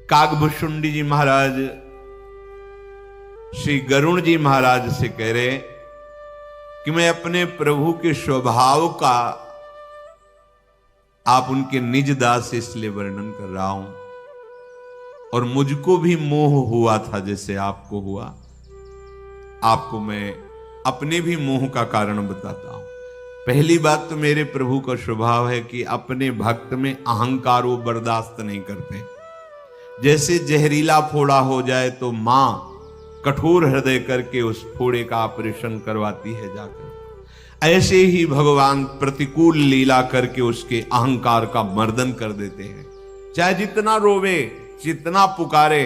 कागभुशुंडी जी महाराज श्री गरुण जी महाराज से कह रहे कि मैं अपने प्रभु के स्वभाव का आप उनके निज दास से इसलिए वर्णन कर रहा हूं, और मुझको भी मोह हुआ था जैसे आपको हुआ। आपको मैं अपने भी मोह का कारण बताता हूं। पहली बात तो मेरे प्रभु का स्वभाव है कि अपने भक्त में अहंकार वो बर्दाश्त नहीं करते। जैसे जहरीला फोड़ा हो जाए तो मां कठोर हृदय करके उस फोड़े का ऑपरेशन करवाती है जाकर, ऐसे ही भगवान प्रतिकूल लीला करके उसके अहंकार का मर्दन कर देते हैं। चाहे जितना रोवे, जितना पुकारे,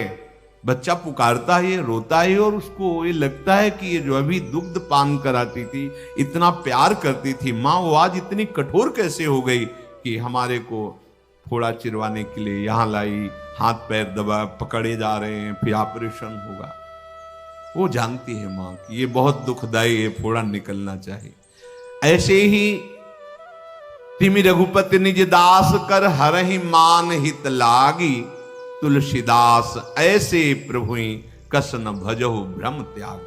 बच्चा पुकारता है, रोता है, और उसको ये लगता है कि ये जो अभी दुग्ध पान कराती थी, इतना प्यार करती थी मां, वो आज इतनी कठोर कैसे हो गई कि हमारे को फोड़ा चिरवाने के लिए यहां लाई, हाथ पैर दबा पकड़े जा रहे हैं, फिर ऑपरेशन होगा। वो जानती है मां कि ये बहुत दुखदाई है, फोड़ा निकलना चाहिए। ऐसे ही तिमि रघुपति निज दास कर हरहि मान हित लागी, तुलसीदास ऐसे प्रभु कस न भजहु भ्रम त्याग।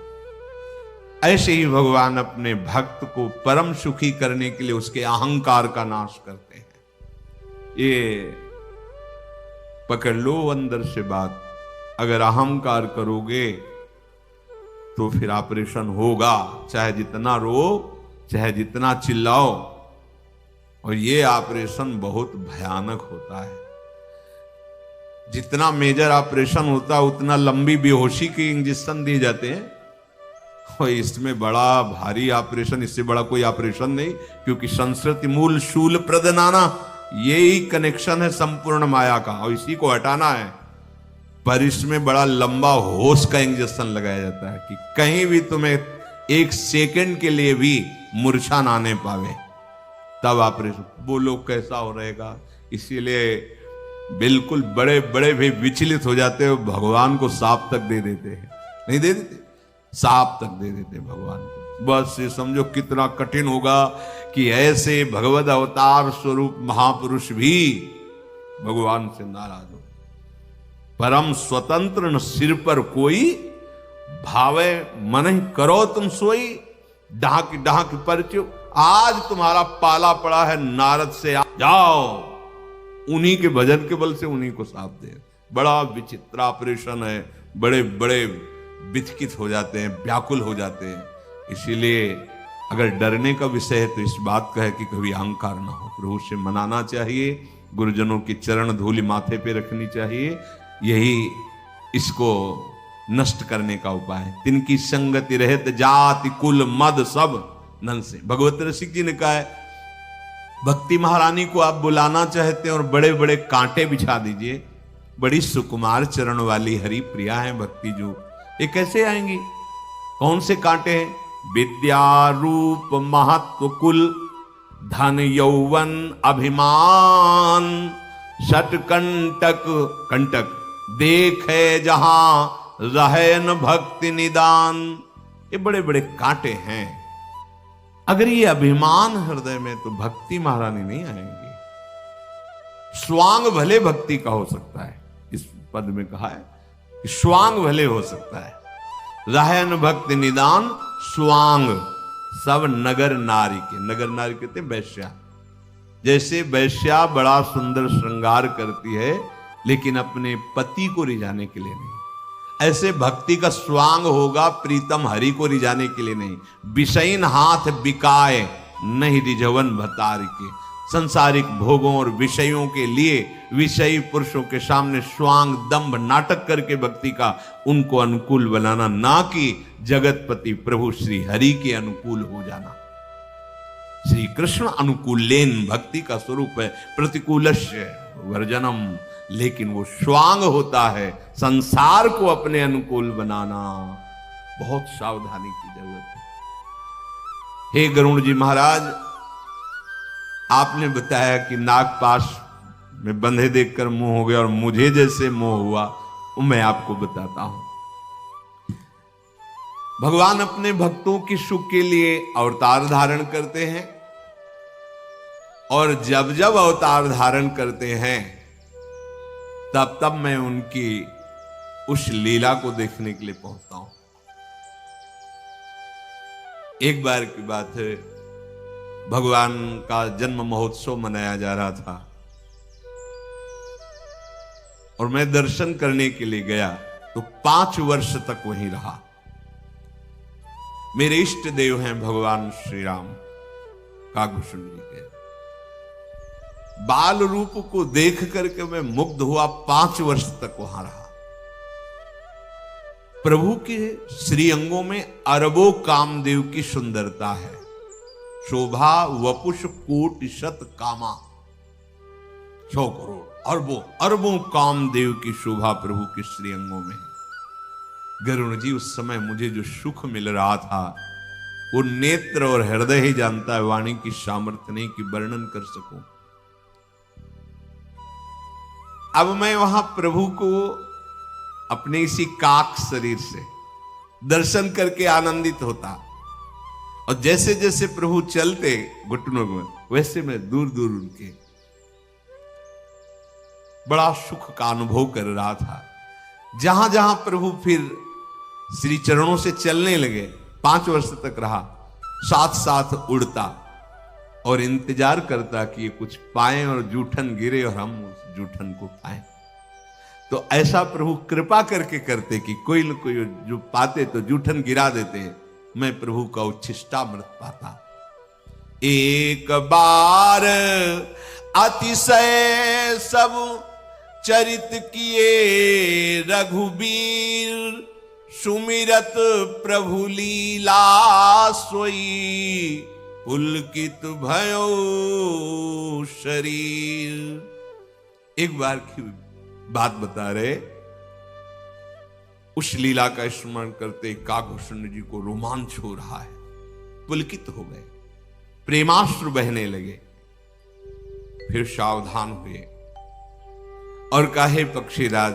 ऐसे ही भगवान अपने भक्त को परम सुखी करने के लिए उसके अहंकार का नाश करते हैं। ये पकड़ लो अंदर से बात, अगर अहंकार करोगे तो फिर ऑपरेशन होगा, चाहे जितना रो, चाहे जितना चिल्लाओ। और ये ऑपरेशन बहुत भयानक होता है। जितना मेजर ऑपरेशन होता है उतना लंबी बेहोशी के इंजेक्शन दिए जाते हैं, और इसमें बड़ा भारी ऑपरेशन, इससे बड़ा कोई ऑपरेशन नहीं, क्योंकि संस्कृति मूल शूल प्रदनाना, यही कनेक्शन है संपूर्ण माया का, और इसी को हटाना है। पर इसमें बड़ा लंबा होश का इंजेक्शन लगाया जाता है कि कहीं भी तुम्हें एक सेकंड के लिए भी मूर्छा ना आने पावे, तब ऑपरेशन। बोलो कैसा हो रहेगा। इसीलिए बिल्कुल बड़े बड़े भी विचलित हो जाते हो, भगवान को सांप तक दे देते हैं। नहीं दे देते, सांप तक दे देते भगवान को। बस ये समझो कितना कठिन होगा कि ऐसे भगवद अवतार स्वरूप महापुरुष भी भगवान से नाराज हो। परम स्वतंत्र न सिर पर कोई, भावे मन ही करो तुम सोई, ढाक ढाक परचो। आज तुम्हारा पाला पड़ा है नारद से, जाओ उन्हीं के भजन के बल से उन्हीं को साथ दे। बड़ा विचित्र ऑपरेशन है, बड़े बड़े विचकित हो जाते हैं, व्याकुल हो जाते हैं। इसीलिए अगर डरने का विषय है तो इस बात का है कि कभी अहंकार ना हो, प्रभु से मनाना चाहिए, गुरुजनों की चरण धूलि माथे पे रखनी चाहिए। यही इसको नष्ट करने का उपाय है। तिनकी संगति रहत जाति कुल मद सब नन से। भगवत रसिक जी ने कहा है, भक्ति महारानी को आप बुलाना चाहते हैं और बड़े बड़े कांटे बिछा दीजिए। बड़ी सुकुमार चरण वाली हरि प्रिया है भक्ति जो, ये कैसे आएंगी? कौन से कांटे हैं? विद्या रूप महत्व कुल धन यौवन अभिमान, शत कंटक कंटक देखे जहां रहे न भक्ति निदान। ये बड़े बड़े कांटे हैं। अगर ये अभिमान हृदय में, तो भक्ति महारानी नहीं आएंगी। स्वांग भले भक्ति का हो सकता है, इस पद में कहा है कि स्वांग भले हो सकता है, रहन भक्ति निदान स्वांग सब नगर नारी के। नगर नारी कहते हैं वैश्या। जैसे वैश्या बड़ा सुंदर श्रृंगार करती है लेकिन अपने पति को रिझाने के लिए नहीं, ऐसे भक्ति का स्वांग होगा प्रीतम हरि को रिझाने के लिए नहीं। विषयीन हाथ बिकाए नहीं रिझवन भतार के। संसारिक भोगों और विषयों के लिए विषयी पुरुषों के सामने स्वांग दंभ नाटक करके भक्ति का उनको अनुकूल बनाना, ना कि जगतपति प्रभु श्री हरि के अनुकूल हो जाना। श्री कृष्ण अनुकूलेन भक्ति का स्वरूप है, प्रतिकूलस्य वर्जनम। लेकिन वो स्वांग होता है संसार को अपने अनुकूल बनाना। बहुत सावधानी की जरूरत है। हे गरुण जी महाराज, आपने बताया कि नागपाश में बंधे देखकर मोह हो गया, और मुझे जैसे मोह हुआ वो मैं आपको बताता हूं। भगवान अपने भक्तों की सुख के लिए अवतार धारण करते हैं, और जब जब अवतार धारण करते हैं तब मैं उनकी उस लीला को देखने के लिए पहुंचता हूं। एक बार की बात है, भगवान का जन्म महोत्सव मनाया जा रहा था और मैं दर्शन करने के लिए गया तो 5 वर्ष तक वहीं रहा। मेरे इष्ट देव हैं भगवान श्री राम कागभूषण जी के। बाल रूप को देख करके मैं मुग्ध हुआ, 5 वर्ष तक वहां रहा। प्रभु के श्री अंगों में अरबों कामदेव की सुंदरता है। शोभा वपुष कोटि शत कामा, 100 करोड़ अरबों कामदेव की शोभा प्रभु के श्री अंगों में है। गरुण जी, उस समय मुझे जो सुख मिल रहा था वो नेत्र और हृदय ही जानता है, वाणी की सामर्थ्य नहीं कि वर्णन कर सकूं। अब मैं वहां प्रभु को अपने इसी काक शरीर से दर्शन करके आनंदित होता, और जैसे जैसे प्रभु चलते घुटनों में, वैसे मैं दूर दूर उनके बड़ा सुख का अनुभव कर रहा था। जहां जहां प्रभु फिर श्री चरणों से चलने लगे, 5 वर्ष तक रहा, साथ साथ उड़ता और इंतजार करता कि ये कुछ पाएं और जूठन गिरे और हम उस जूठन को पाएं। तो ऐसा प्रभु कृपा करके करते कि कोई न कोई जो पाते तो जूठन गिरा देते, मैं प्रभु का उच्छिष्टामृत पाता। एक बार अतिशय सब चरित किए रघुबीर, सुमिरत प्रभु लीला सोई, पुलकित भयो शरीर। एक बार की बात बता रहे, उस लीला का स्मरण करते कागभूषण जी को रोमांच हो रहा है, पुलकित हो गए, प्रेमाश्रु बहने लगे। फिर सावधान हुए और कहे, पक्षीराज,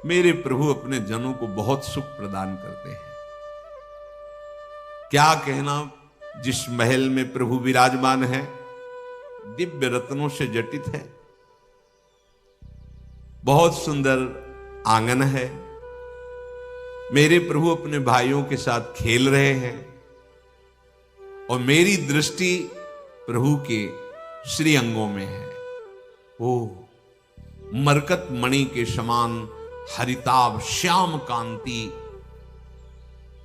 मेरे प्रभु अपने जनों को बहुत सुख प्रदान करते हैं। क्या कहना, जिस महल में प्रभु विराजमान है दिव्य रत्नों से जटित है, बहुत सुंदर आंगन है, मेरे प्रभु अपने भाइयों के साथ खेल रहे हैं और मेरी दृष्टि प्रभु के श्री अंगों में है। ओ मरकत मणि के समान हरिताभ श्याम कांति,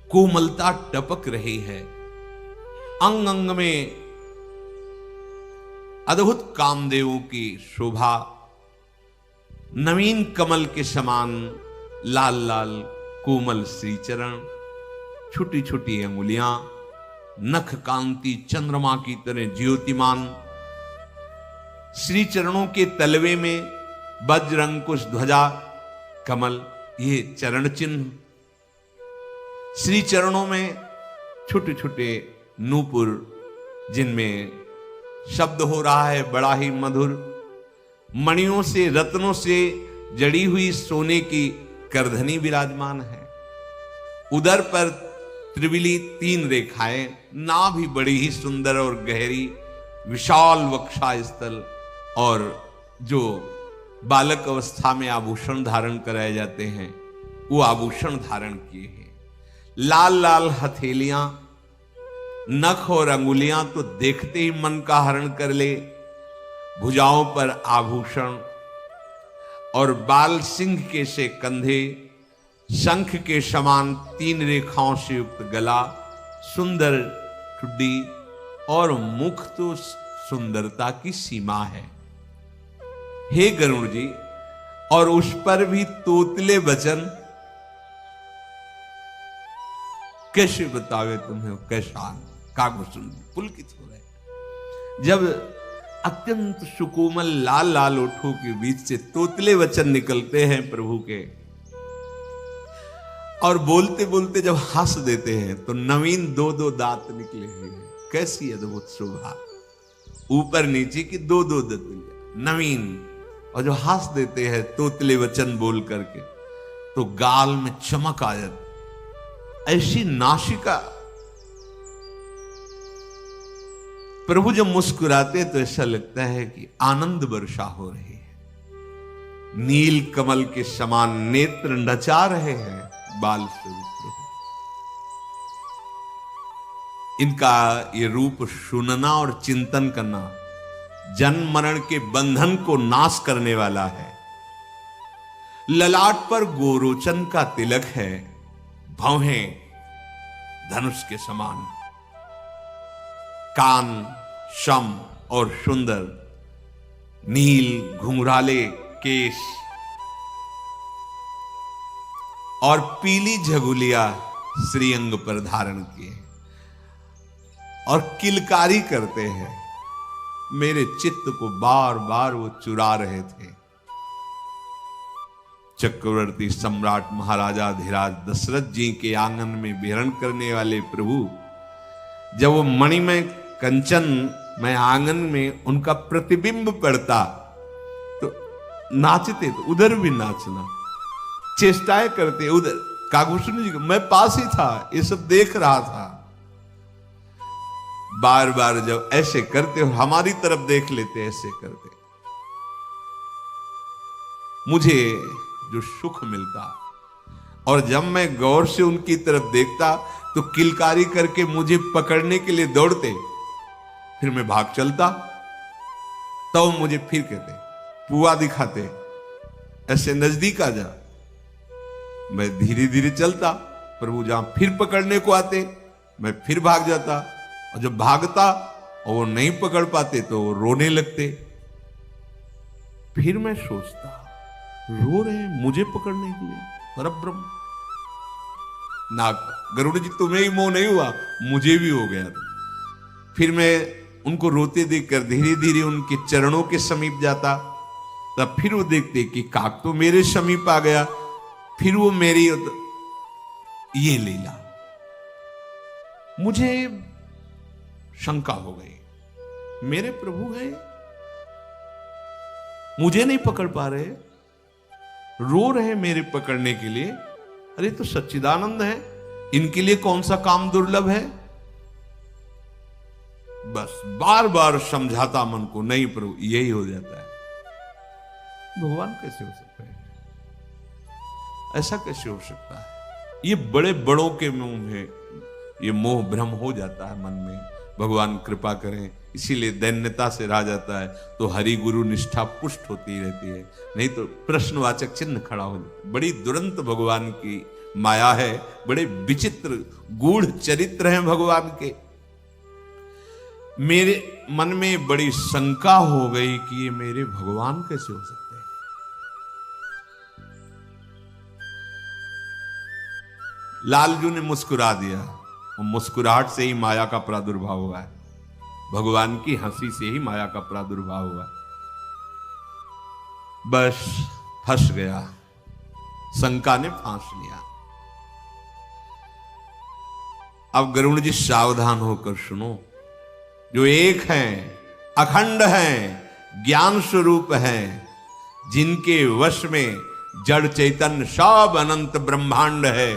कोमलता टपक रही है, अंग अंग में अद्भुत कामदेवों की शोभा, नवीन कमल के समान लाल लाल कोमल श्री चरण, छोटी छोटी अंगुलियां, नख कांति चंद्रमा की तरह ज्योतिमान, श्री चरणों के तलवे में वज्र अंकुश ध्वजा कमल, ये चरण चिन्ह, श्री चरणों में छोटे छोटे नूपुर जिनमें शब्द हो रहा है बड़ा ही मधुर, मणियों से रत्नों से जड़ी हुई सोने की करधनी विराजमान है, उदर पर त्रिविली 3 रेखाएं, नाभि बड़ी ही सुंदर और गहरी, विशाल वक्षा स्थल, और जो बालक अवस्था में आभूषण धारण कराए जाते हैं वो आभूषण धारण किए हैं, लाल लाल हथेलियां, नख और अंगुलियां तो देखते ही मन का हरण कर ले, भुजाओं पर आभूषण और बाल सिंह के से कंधे, शंख के समान 3 रेखाओं से युक्त गला, सुंदर ठुड्डी और मुख तो सुंदरता की सीमा है। हे गरुड़ जी, और उस पर भी तोतले वचन, कैसे बतावे तुम्हें, कैसा कागभूषण पुलकित हो रहे। जब अत्यंत सुकोमल लाल लाल ओठों के बीच से तोतले वचन निकलते हैं प्रभु के, और बोलते बोलते जब हंस देते हैं तो नवीन 2-2 दांत निकले हुए हैं, कैसी अद्भुत शोभा, ऊपर नीचे की 2-2 दांत नवीन, और जो हंस देते हैं तोतले वचन बोल करके तो गाल में चमक आ जाती, ऐसी नासिका। प्रभु जब मुस्कुराते तो ऐसा लगता है कि आनंद वर्षा हो रही है। नील कमल के समान नेत्र नचा रहे हैं बाल स्वरूप प्रभु। इनका ये रूप सुनना और चिंतन करना जन्म मरण के बंधन को नाश करने वाला है। ललाट पर गोरोचन का तिलक है, भौहें धनुष के समान, कान सम और सुंदर, नील घुंघराले केश और पीली झगुलिया श्रीअंग पर धारण किए और किलकारी करते हैं। मेरे चित्त को बार बार वो चुरा रहे थे। चक्रवर्ती सम्राट महाराजा धीराज दशरथ जी के आंगन में विहरण करने वाले प्रभु, जब वो मणिमय कंचन में आंगन में उनका प्रतिबिंब पड़ता तो नाचते, तो उधर भी नाचना, चेष्टाएं करते उधर। काकभूषण जी मैं पास ही था, ये सब देख रहा था। बार बार जब ऐसे करते और हमारी तरफ देख लेते, ऐसे करते, मुझे जो सुख मिलता, और जब मैं गौर से उनकी तरफ देखता तो किलकारी करके मुझे पकड़ने के लिए दौड़ते, फिर मैं भाग चलता, तो मुझे फिर कहते, पुआ दिखाते, ऐसे नजदीक आ जा। मैं धीरे धीरे चलता, प्रभु जहां फिर पकड़ने को आते मैं फिर भाग जाता, और जब भागता और वो नहीं पकड़ पाते तो वो रोने लगते। फिर मैं सोचता, रो रहे हैं मुझे पकड़ने के लिए, परब्रह्म ना, गरुड़ जी तुम्हें ही मोह नहीं हुआ, मुझे भी हो गया था। फिर मैं उनको रोते देखकर धीरे धीरे उनके चरणों के समीप जाता, तब फिर वो देखते कि काक तो मेरे समीप आ गया। फिर वो मेरी ये लीला, मुझे शंका हो गई, मेरे प्रभु हैं, मुझे नहीं पकड़ पा रहे, रो रहे मेरे पकड़ने के लिए। अरे तो सच्चिदानंद है, इनके लिए कौन सा काम दुर्लभ है। बस बार बार समझाता मन को, नहीं प्रभु यही हो जाता है। भगवान कैसे हो सकता है, ऐसा कैसे हो सकता है। ये बड़े बड़ों के मुंह में ये मोह भ्रम हो जाता है मन में। भगवान कृपा करें, इसीलिए दैन्यता से रह जाता है तो हरि गुरु निष्ठा पुष्ट होती रहती है, नहीं तो प्रश्नवाचक चिन्ह खड़ा हो जाता। बड़ी दुरंत भगवान की माया है, बड़े विचित्र गूढ़ चरित्र हैं भगवान के। मेरे मन में बड़ी शंका हो गई कि ये मेरे भगवान कैसे हो सकते हैं। लालजू ने मुस्कुरा दिया, और मुस्कुराहट से ही माया का प्रादुर्भाव हुआ है, भगवान की हंसी से ही माया का प्रादुर्भाव हुआ। बस फंस गया, शंका ने फांस लिया। अब गरुड़ जी सावधान होकर सुनो, जो एक हैं, अखंड हैं, ज्ञान स्वरूप हैं, जिनके वश में जड़ चैतन्य सब अनंत ब्रह्मांड है,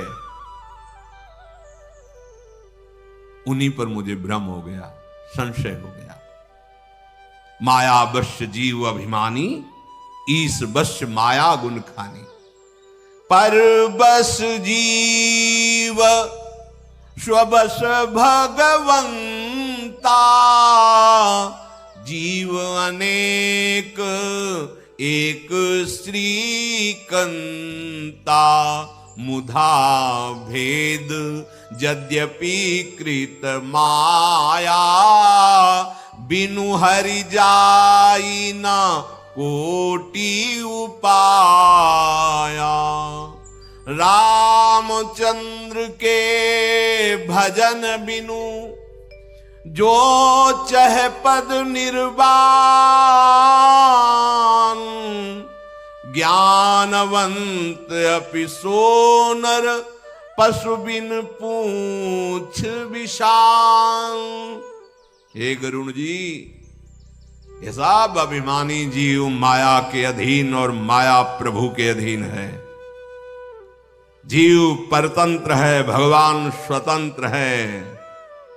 उन्हीं पर मुझे भ्रम हो गया, संशय हो गया। माया वश्य जीव अभिमानी, ईश वश्य माया गुण खानी। पर बस जीव स्वबस भगवंता, जीव अनेक एक श्रीकंता। मुधा भेद यद्यपि कृत माया, बिनु हरि जाई न कोटि उपाया। रामचंद्र के भजन बिनु जो चह पद निर्वाण, ज्ञानवंत अपि सोनर पशु बिन पूछ विशाल। हे गरुण जी, ये सब अभिमानी जीव माया के अधीन और माया प्रभु के अधीन है। जीव परतंत्र है, भगवान स्वतंत्र है।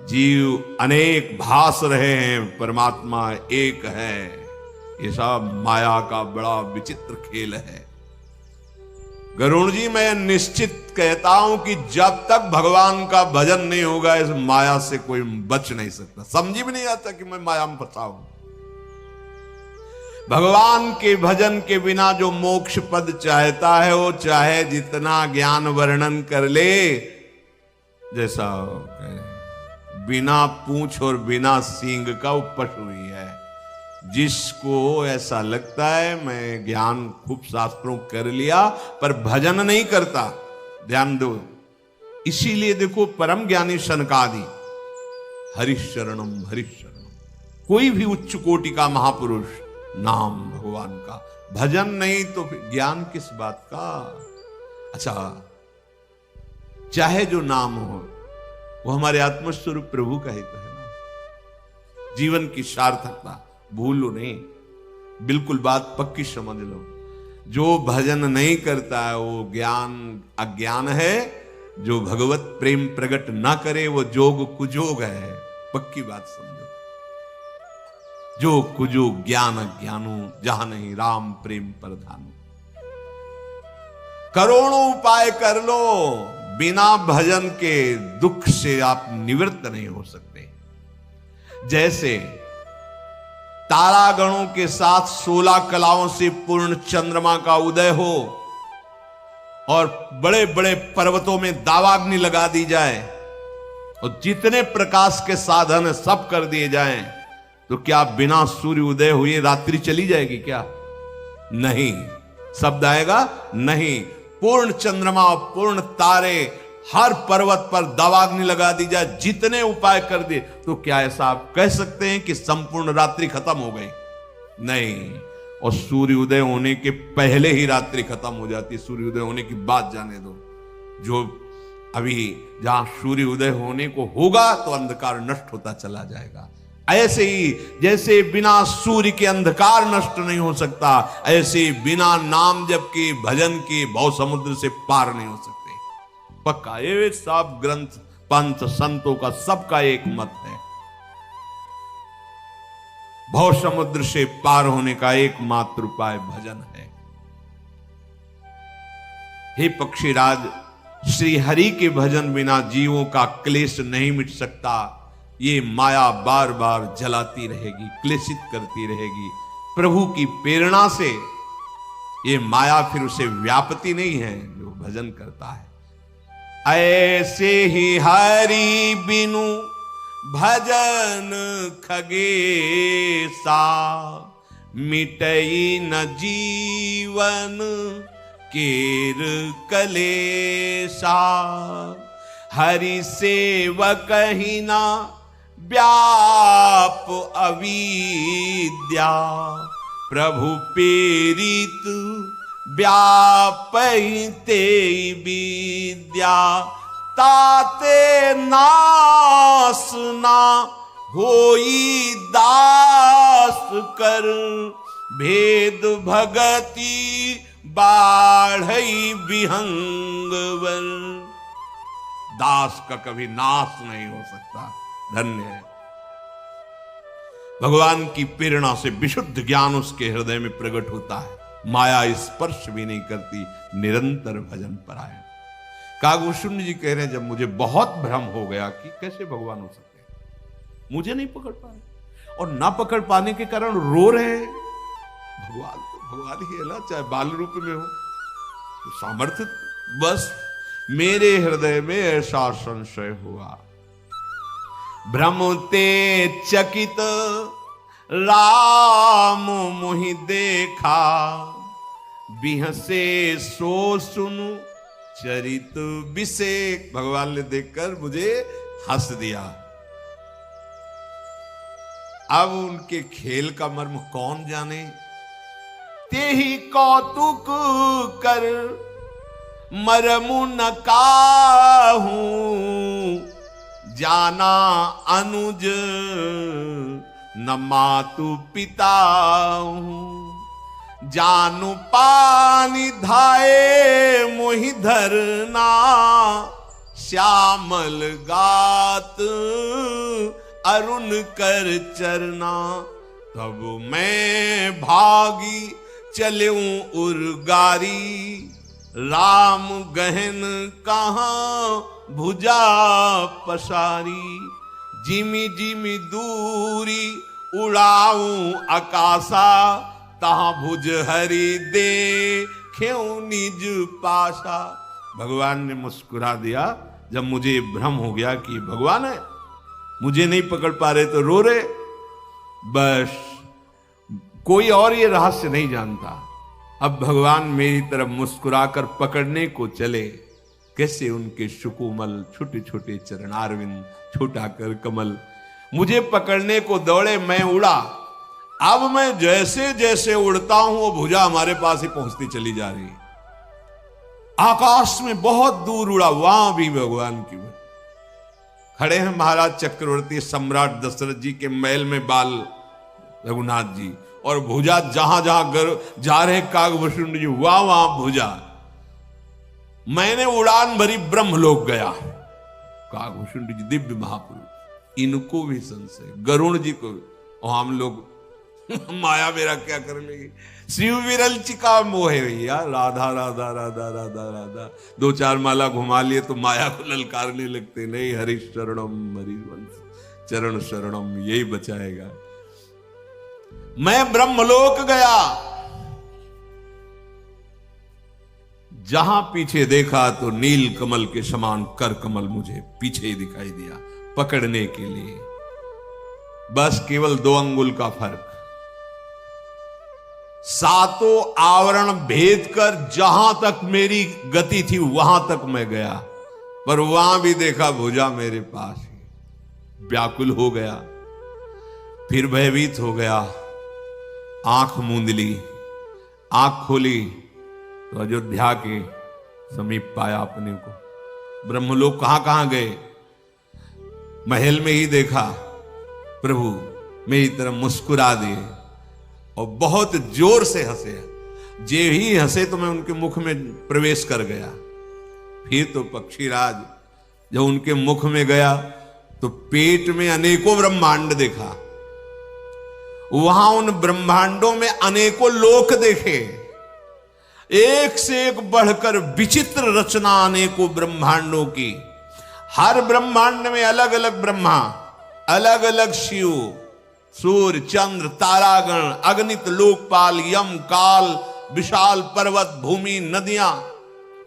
जीव अनेक भास रहे हैं, परमात्मा एक है। ये सब माया का बड़ा विचित्र खेल है। गरुण जी, मैं निश्चित कहता हूं कि जब तक भगवान का भजन नहीं होगा इस माया से कोई बच नहीं सकता। समझ भी नहीं आता कि मैं माया में फंसा हूं। भगवान के भजन के बिना जो मोक्ष पद चाहता है वो चाहे जितना ज्ञान वर्णन कर ले, जैसा बिना पूंछ और बिना सींग का वो पशु ही है। जिसको ऐसा लगता है मैं ज्ञान खूब शास्त्रों कर लिया पर भजन नहीं करता, ध्यान दो। इसीलिए देखो परम ज्ञानी सनकादि हरिशरणम हरिशरणम, कोई भी उच्च कोटि का महापुरुष नाम भगवान का, भजन नहीं तो फिर ज्ञान किस बात का। अच्छा, चाहे जो नाम हो वो हमारे आत्मस्वरूप प्रभु का ही तो है ना। जीवन की सार्थकता भूलो नहीं, बिल्कुल बात पक्की समझ लो। जो भजन नहीं करता है वो ज्ञान अज्ञान है, जो भगवत प्रेम प्रकट ना करे वो जोग कुजोग है। पक्की बात समझो। जो कुजो ज्ञान अज्ञानो, जहां नहीं राम प्रेम प्रधानो। करोड़ों उपाय कर लो, बिना भजन के दुख से आप निवृत्त नहीं हो सकते। जैसे तारागणों के साथ 16 कलाओं से पूर्ण चंद्रमा का उदय हो और बड़े बड़े पर्वतों में दावाग्नि लगा दी जाए और जितने प्रकाश के साधन सब कर दिए जाएं, तो क्या बिना सूर्य उदय हुए रात्रि चली जाएगी क्या? नहीं। शब्द आएगा नहीं। पूर्ण चंद्रमा और पूर्ण तारे, हर पर्वत पर दावाग्नि लगा दी जाए, जितने उपाय कर दिए, तो क्या ऐसा आप कह सकते हैं कि संपूर्ण रात्रि खत्म हो गई? नहीं। और सूर्य उदय होने के पहले ही रात्रि खत्म हो जाती है। सूर्य उदय होने की बात जाने दो। जो अभी जहां सूर्य उदय होने को होगा तो अंधकार नष्ट होता चला जाएगा। ऐसे ही जैसे बिना सूर्य के अंधकार नष्ट नहीं हो सकता, ऐसे बिना नाम जप के भजन के भव समुद्र से पार नहीं हो सकते। पक्का ये सब ग्रंथ पंथ संतों का सबका एक मत है। भव समुद्र से पार होने का एकमात्र उपाय भजन है। हे पक्षीराज, श्री हरि के भजन बिना जीवों का क्लेश नहीं मिट सकता। ये माया बार बार जलाती रहेगी, क्लेशित करती रहेगी। प्रभु की प्रेरणा से ये माया फिर उसे व्यापती नहीं है जो भजन करता है। ऐसे ही हरि बिनु भजन खगेसा, मिटई न जीवन केर कलेसा। हरि सेवक ही ना व्याप अविद्या, प्रभु प्रेरित व्यापते विद्या। ताते नास ना होई दास कर, भेद भगति बाढ़ई विहंगवर। दास का कभी नाश नहीं हो सकता। धन्य है। भगवान की प्रेरणा से विशुद्ध ज्ञान उसके हृदय में प्रकट होता है। माया स्पर्श भी नहीं करती, निरंतर भजन परायण। कागभूषण जी कह रहे हैं, जब मुझे बहुत भ्रम हो गया कि कैसे भगवान हो सकते हैं, मुझे नहीं पकड़ पा रहे और ना पकड़ पाने के कारण रो रहे हैं। भगवान तो भगवान ही है ना, चाहे बाल रूप में हो तो सामर्थ्य। बस मेरे हृदय में ऐसा संशय हुआ। भ्रमते चकित राम मोहि देखा, बिहसे सो सुनु चरित विषेक। भगवान ने देखकर मुझे हंस दिया। अब उनके खेल का मर्म कौन जाने। ते ही कौतुक कर मरमु न काहू, जाना अनुज न मातु पिता हूं। जानू पानी धाये मोहि धरना, श्यामल गात अरुण कर चरना। तब मैं भागी चलूं उर्गारी, राम गहन कहां भुजा पसारी, जिमी जिमी दूरी उड़ाऊं आकाशा, तहां भुज हरि देख्यूं निज पासा। भगवान ने मुस्कुरा दिया जब मुझे भ्रम हो गया कि भगवान है, मुझे नहीं पकड़ पा रहे तो रो रहे। बस कोई और ये रहस्य नहीं जानता। अब भगवान मेरी तरफ मुस्कुराकर पकड़ने को चले, कैसे उनके सुकोमल छोटे छोटे चरणारविंद, छोटा कर कमल मुझे पकड़ने को दौड़े। मैं उड़ा, अब मैं जैसे जैसे उड़ता हूं वो भुजा हमारे पास ही पहुंचती चली जा रही। आकाश में बहुत दूर उड़ा, वहां भी भगवान की खड़े हैं महाराज चक्रवर्ती सम्राट दशरथ जी के महल में बाल रघुनाथ जी, और भुजा जहां जहां जा रहे कागभूषण जी, वहां भुजा। मैंने उड़ान भरी ब्रह्मलोक गया। कागभूषण जी दिव्य महापुरुष, इनको भी संशय, गरुण जी को, और हम लोग माया मेरा क्या कर लेगी। श्री विरल चिका मोह है भैया, राधा राधा राधा राधा राधा, दो चार माला घुमा लिए तो माया को ललकारने लगते। नहीं, हरि शरणम हरिवंश चरण शरणम, यही बचाएगा। मैं ब्रह्मलोक गया, जहां पीछे देखा तो नील कमल के समान कर कमल मुझे पीछे ही दिखाई दिया पकड़ने के लिए। बस केवल 2 अंगुल का फर्क। सातों आवरण भेद कर जहां तक मेरी गति थी वहां तक मैं गया, पर वहां भी देखा भुजा मेरे पास ही। व्याकुल हो गया, फिर भयभीत हो गया, आंख मूंद ली। आंख खोली तो अयोध्या के समीप पाया अपने को। ब्रह्मलोक कहां गए, महल में ही देखा प्रभु मेरी तरफ मुस्कुरा दिए और बहुत जोर से हंसे। जे ही हंसे तो मैं उनके मुख में प्रवेश कर गया। फिर तो पक्षीराज जब उनके मुख में गया तो पेट में अनेकों ब्रह्मांड देखा। वहां उन ब्रह्मांडों में अनेकों लोक देखे, एक से एक बढ़कर विचित्र रचना अनेकों ब्रह्मांडों की। हर ब्रह्मांड में अलग अलग ब्रह्मा, अलग अलग शिव, सूर्य चंद्र तारागण, अगणित लोकपाल, यम काल, विशाल पर्वत भूमि, नदियां,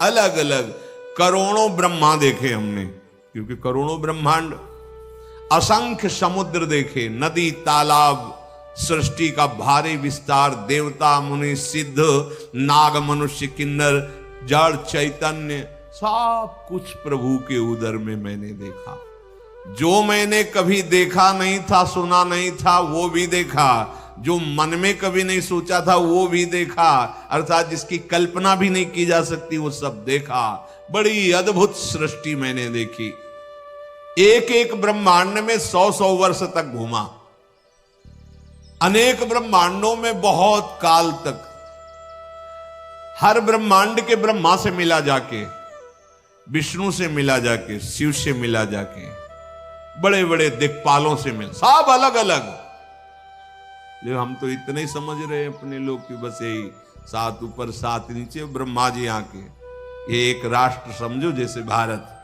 अलग अलग करोड़ों ब्रह्मा देखे हमने, क्योंकि करोड़ों ब्रह्मांड। असंख्य समुद्र देखे, नदी तालाब, सृष्टि का भारी विस्तार, देवता मुनि सिद्ध नाग मनुष्य किन्नर जड़ चैतन्य, सब कुछ प्रभु के उदर में मैंने देखा। जो मैंने कभी देखा नहीं था, सुना नहीं था, वो भी देखा। जो मन में कभी नहीं सोचा था वो भी देखा, अर्थात जिसकी कल्पना भी नहीं की जा सकती वो सब देखा। बड़ी अद्भुत सृष्टि मैंने देखी। एक एक ब्रह्मांड में 100-100 वर्ष तक घूमा, अनेक ब्रह्मांडों में बहुत काल तक। हर ब्रह्मांड के ब्रह्मा से मिला जाके, विष्णु से मिला जाके, शिव से मिला जाके, बड़े बड़े दिक्पालों से मिल, सब अलग अलग। लेकिन हम तो इतने ही समझ रहे हैं अपने लोग कि बस यही 7 ऊपर 7 नीचे, ब्रह्मा जी आके। ये एक राष्ट्र समझो, जैसे भारत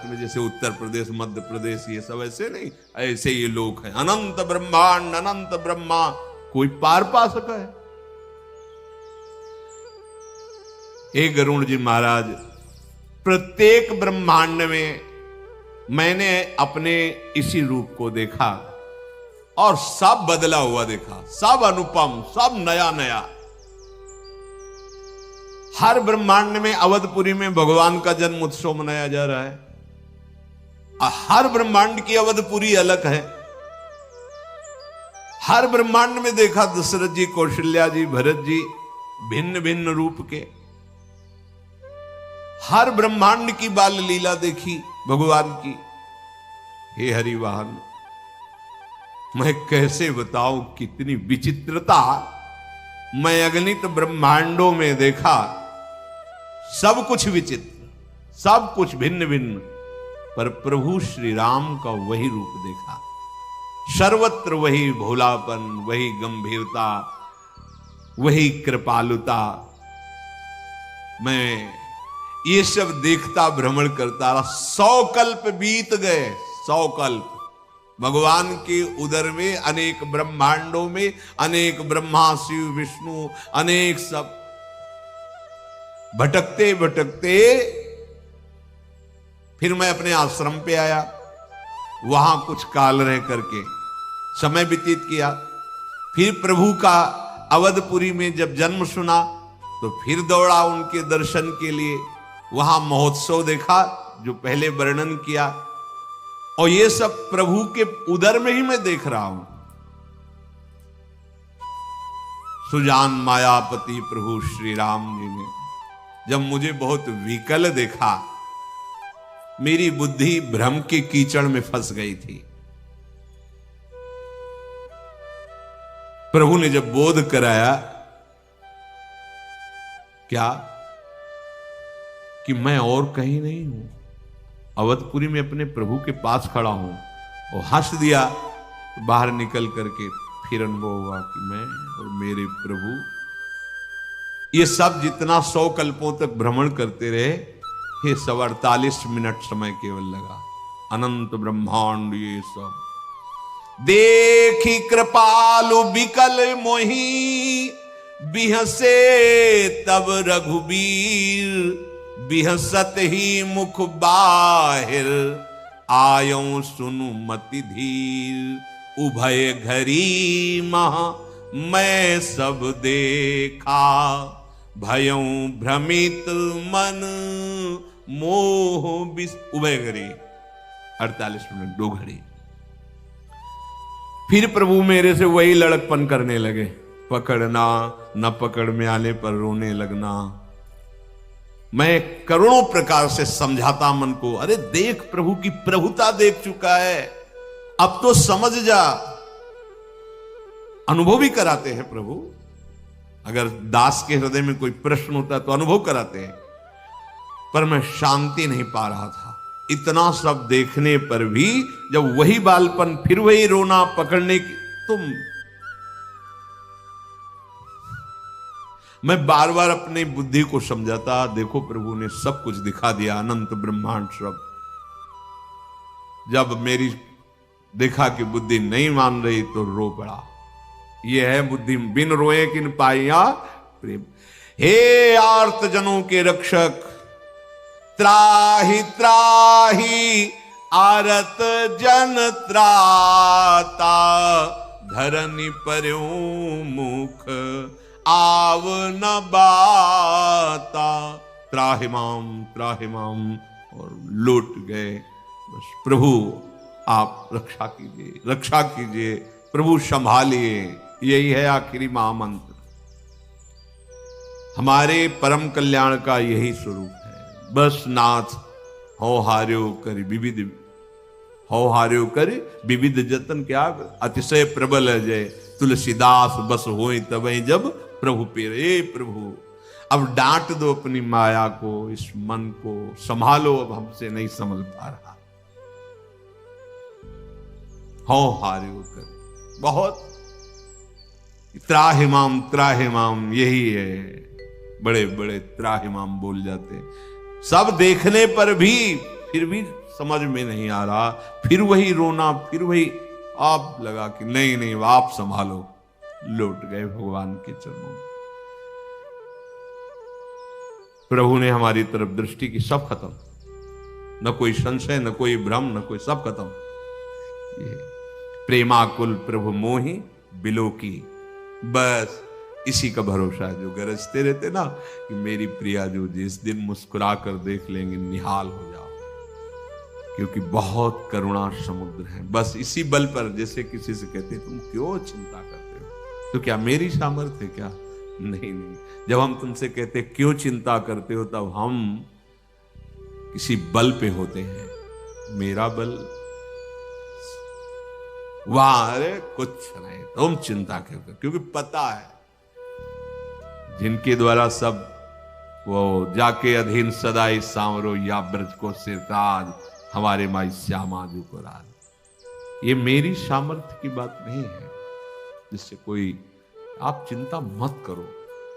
में जैसे उत्तर प्रदेश, मध्य प्रदेश, ये सब ऐसे नहीं, ऐसे ये लोग हैं। अनंत ब्रह्मांड, अनंत ब्रह्मा, कोई पार पा सका है? हे गरुण जी महाराज, प्रत्येक ब्रह्मांड में मैंने अपने इसी रूप को देखा और सब बदला हुआ देखा, सब अनुपम, सब नया नया। हर ब्रह्मांड में अवधपुरी में भगवान का जन्म उत्सव मनाया जा रहा है। हर ब्रह्मांड की अवधपुरी अलग है। हर ब्रह्मांड में देखा दशरथ जी, कौशल्या जी, भरत जी, भिन्न भिन्न रूप के। हर ब्रह्मांड की बाल लीला देखी भगवान की। हे हरिवाहन, मैं कैसे बताऊं कितनी विचित्रता मैं अगणित ब्रह्मांडों में देखा। सब कुछ विचित्र, सब कुछ भिन्न भिन्न, पर प्रभु श्री राम का वही रूप देखा। सर्वत्र वही भोलापन, वही गंभीरता, वही कृपालुता। मैं ये सब देखता भ्रमण करता रहा। 100 कल्प बीत गए, 100 कल्प। भगवान के उदर में अनेक ब्रह्मांडों में अनेक ब्रह्मा शिव विष्णु अनेक सब भटकते भटकते फिर मैं अपने आश्रम पे आया। वहां कुछ काल रह करके समय व्यतीत किया। फिर प्रभु का अवधपुरी में जब जन्म सुना तो फिर दौड़ा उनके दर्शन के लिए। वहां महोत्सव देखा जो पहले वर्णन किया, और ये सब प्रभु के उदर में ही मैं देख रहा हूं। सुजान मायापति प्रभु श्री राम जी ने जब मुझे बहुत विकल देखा, मेरी बुद्धि भ्रम के कीचड़ में फंस गई थी। प्रभु ने जब बोध कराया क्या कि मैं और कहीं नहीं हूं, अवधपुरी में अपने प्रभु के पास खड़ा हूं, और हंस दिया। तो बाहर निकल करके फिर अनुभव हुआ कि मैं और मेरे प्रभु, ये सब जितना 100 कल्पों तक भ्रमण करते रहे, ये सब 48 मिनट समय केवल लगा। अनंत ब्रह्मांड ये सब देखी कृपालु बिकल मोही, बिहसे तब रघुबीर, बिहसत ही मुख बाहिर, आयो सुनु मति धीर, उभय घरी मह मैं सब देखा, भयों भ्रमित मन मोह उभय घड़ी 48 मिनट 2 घड़ी। फिर प्रभु मेरे से वही लड़कपन करने लगे, पकड़ना न पकड़ में आने पर रोने लगना। मैं करोड़ों प्रकार से समझाता मन को, अरे देख प्रभु की प्रभुता देख चुका है, अब तो समझ जा। अनुभव भी कराते हैं प्रभु। अगर दास के हृदय में कोई प्रश्न होता तो अनुभव कराते हैं, पर मैं शांति नहीं पा रहा था। इतना सब देखने पर भी जब वही बालपन, फिर वही रोना, पकड़ने की, तुम मैं बार बार अपनी बुद्धि को समझाता, देखो प्रभु ने सब कुछ दिखा दिया, अनंत ब्रह्मांड सब। जब मेरी देखा कि बुद्धि नहीं मान रही तो रो पड़ा। यह है बुद्धि बिन रोए किन पाइया प्रेम। हे आर्त जनों के रक्षक, त्राहि त्राहि आरत जन त्राता, धरनी पर्यो मुख आव न बाता। त्राहिमाम और लौट गए। बस प्रभु आप रक्षा कीजिए, रक्षा कीजिए, प्रभु संभालिए। यही है आखिरी महामंत्र। हमारे परम कल्याण का यही स्वरूप है। बस नाथ हो हार्यो कर विविध, हो हार्यो कर विविध जतन। क्या अतिशय प्रबल है जय, तुलसीदास बस होई तबई जब प्रभु पेरे। प्रभु अब डांट दो अपनी माया को, इस मन को संभालो, अब हमसे नहीं समझ पा रहा। हो हार्यो कर, बहुत त्राहिमाम यही है। बड़े बड़े त्राहिमाम बोल जाते, सब देखने पर भी फिर भी समझ में नहीं आ रहा। फिर वही रोना, फिर वही आप लगा कि नहीं नहीं आप संभालो। लौट गए भगवान के चरणों में। प्रभु ने हमारी तरफ दृष्टि की, सब खत्म, न कोई संशय, न कोई भ्रम, न कोई, सब खत्म। ये प्रेमाकुल प्रभु मोहि बिलो की, बस इसी का भरोसा है। जो गरजते रहते ना कि मेरी प्रिया जो जिस दिन मुस्कुरा कर देख लेंगे निहाल हो जाओ, क्योंकि बहुत करुणा समुद्र है। बस इसी बल पर, जैसे किसी से कहते तुम क्यों चिंता करते हो, तो क्या मेरी सामर्थ्य है क्या? नहीं नहीं। जब हम तुमसे कहते क्यों चिंता करते हो, तब हम किसी बल पे होते हैं। मेरा बल वहां, अरे कुछ नहीं, तुम चिंता क्यों कर, क्योंकि पता है जिनके द्वारा सब वो जाके अधीन सदाई सांवरो या ब्रज को सिरताज, हमारे माई श्यामा जी को राज। ये मेरी सामर्थ्य की बात नहीं है जिससे कोई, आप चिंता मत करो।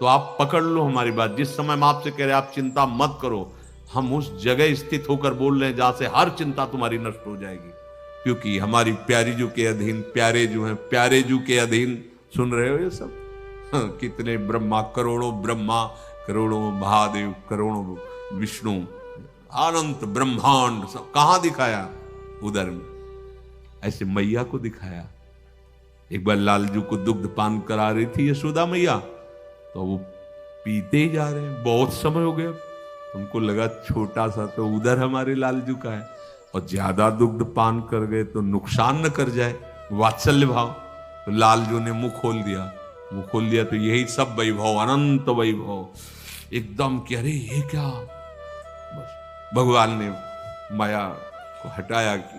तो आप पकड़ लो हमारी बात, जिस समय हम आपसे कह रहे हैं आप चिंता मत करो, हम उस जगह स्थित होकर बोल रहे हैं जहां से हर चिंता तुम्हारी नष्ट हो जाएगी, क्योंकि हमारी प्यारी जू के अधीन प्यारे जू हैं, प्यारे जू के अधीन। सुन रहे हो ये सब? कितने ब्रह्मा, करोड़ों महादेव, करोड़ों विष्णु, अनंत ब्रह्मांड सब कहां दिखाया? उधर में। ऐसे मैया को दिखाया। एक बार लालजू को दुग्ध पान करा रही थी यशोदा मैया, तो वो पीते ही जा रहे हैं, बहुत समय हो गया। उनको लगा छोटा सा तो उधर हमारे लालजू का है, और ज्यादा दुग्ध पान कर गए तो नुकसान न कर जाए, वात्सल्य भाव। तो लालजू ने मुंह खोल दिया तो यही सब वैभव, अनंत वैभव एकदम कि अरे ये क्या। बस भगवान ने माया को हटाया कि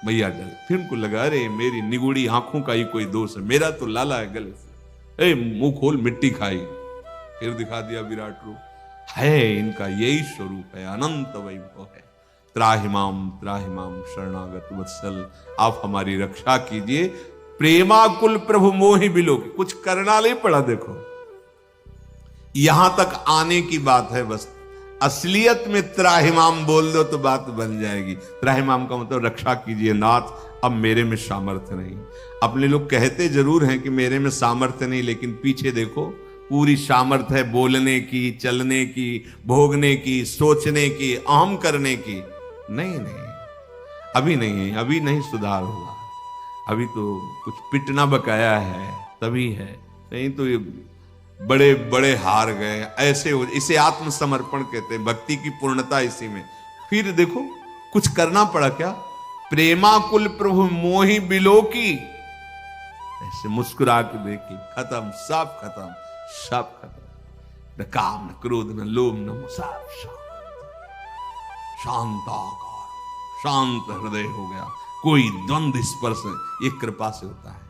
मैया गले। फिर उनको लगा अरे मेरी निगुड़ी आंखों का ही कोई दोष है, मेरा तो लाला है गले से, मुंह खोल मिट्टी खाई। फिर दिखा दिया विराट रूप है इनका, यही स्वरूप है, अनंत वैभव है। त्राहिमाम शरणागत वत्सल, आप हमारी रक्षा कीजिए। प्रेमाकुल प्रभु मोहि बिलो, कुछ करना नहीं पड़ा। देखो यहां तक आने की बात है, बस असलियत में त्राहिमाम बोल दो तो बात बन जाएगी। त्राहिमाम का मतलब रक्षा कीजिए नाथ, अब मेरे में सामर्थ्य नहीं। अपने लोग कहते जरूर हैं कि मेरे में सामर्थ्य नहीं, लेकिन पीछे देखो पूरी सामर्थ्य है बोलने की, चलने की, भोगने की, सोचने की, अहम करने की। नहीं, अभी नहीं सुधार हुआ। अभी तो कुछ पिटना बकाया है, तभी है, नहीं तो ये बड़े बड़े हार गए। ऐसे हो, इसे आत्मसमर्पण कहते हैं, भक्ति की पूर्णता इसी में। फिर देखो कुछ करना पड़ा क्या? प्रेमाकुल प्रभु मोहि बिलो की, ऐसे मुस्कुरा के देखी, खत्म, सब खत्म। न काम, न क्रोध, न लोभ, न मोह, सब शांताकार, शांत हृदय हो गया। कोई द्वंद्व स्पर्श ये कृपा से होता है।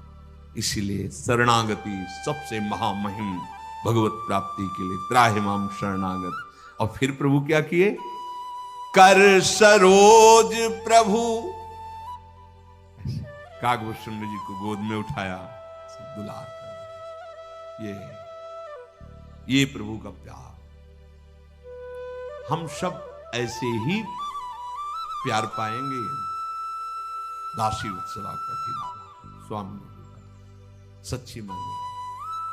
इसीलिए शरणागति सबसे महामहिम भगवत प्राप्ति के लिए त्राहिमाम शरणागत। और फिर प्रभु क्या किए? कर सरोज प्रभु, काकभूषण जी को गोद में उठाया, दुलार कर। ये प्रभु का प्यार। हम सब ऐसे ही प्यार पाएंगे। दासी उत्सवा कर ही डाला स्वामी, सच्ची मांगे।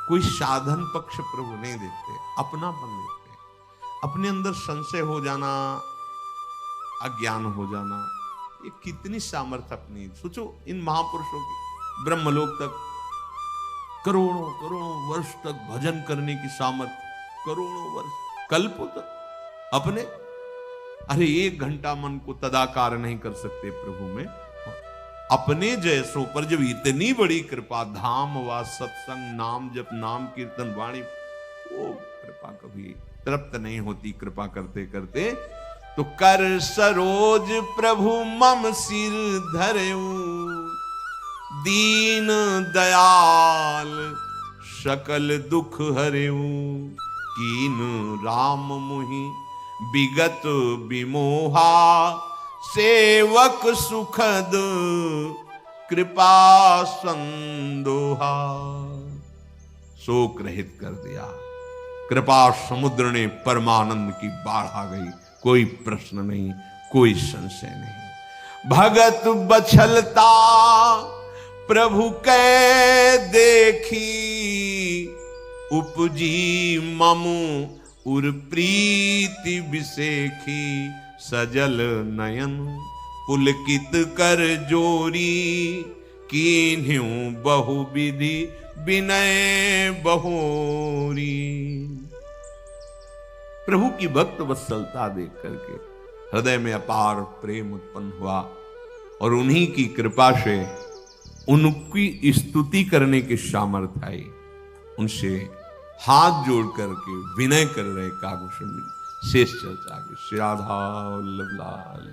कोई साधन पक्ष प्रभु नहीं देखते, अपनापन देखते। अपने अंदर संशय हो जाना, अज्ञान हो जाना, ये कितनी सामर्थ्य अपनी। सोचो इन महापुरुषों की, ब्रह्मलोक तक करोड़ों वर्ष तक भजन करने की सामर्थ्य, करोड़ों वर्ष, कल्पों तक अपने। अरे 1 घंटा मन को तदाकार नहीं कर सकते प्रभु में, अपने जैसों पर जब इतनी बड़ी कृपा, धाम व सत्संग, नाम जप, नाम कीर्तन, वाणी, वो कृपा कभी तृप्त नहीं होती कृपा करते करते। तो कर सरोज प्रभु मम सिर धरेऊ, दीन दयाल सकल दुख हरेऊ, कीन राम मुहि विगत विमोहा, सेवक सुखद कृपा संदोहा। शोक रहित कर दिया, कृपा समुद्र ने परमानंद की बाढ़ आ गई। कोई प्रश्न नहीं, कोई संशय नहीं। भगत बछलता प्रभु कै देखी, उपजी ममु उर प्रीति विसेखी, सजल नयन पुलकित कर जोरी, कीन्ह्यू बहुविधि विनय बहोरी। प्रभु की भक्त वत्सलता देख करके हृदय में अपार प्रेम उत्पन्न हुआ, और उन्हीं की कृपा से उनकी स्तुति करने की सामर्थ्य आई। उनसे हाथ जोड़ करके विनय कर रहे काकभूषण शेष चर्चा के। श्री राधा वल्लभ लाल।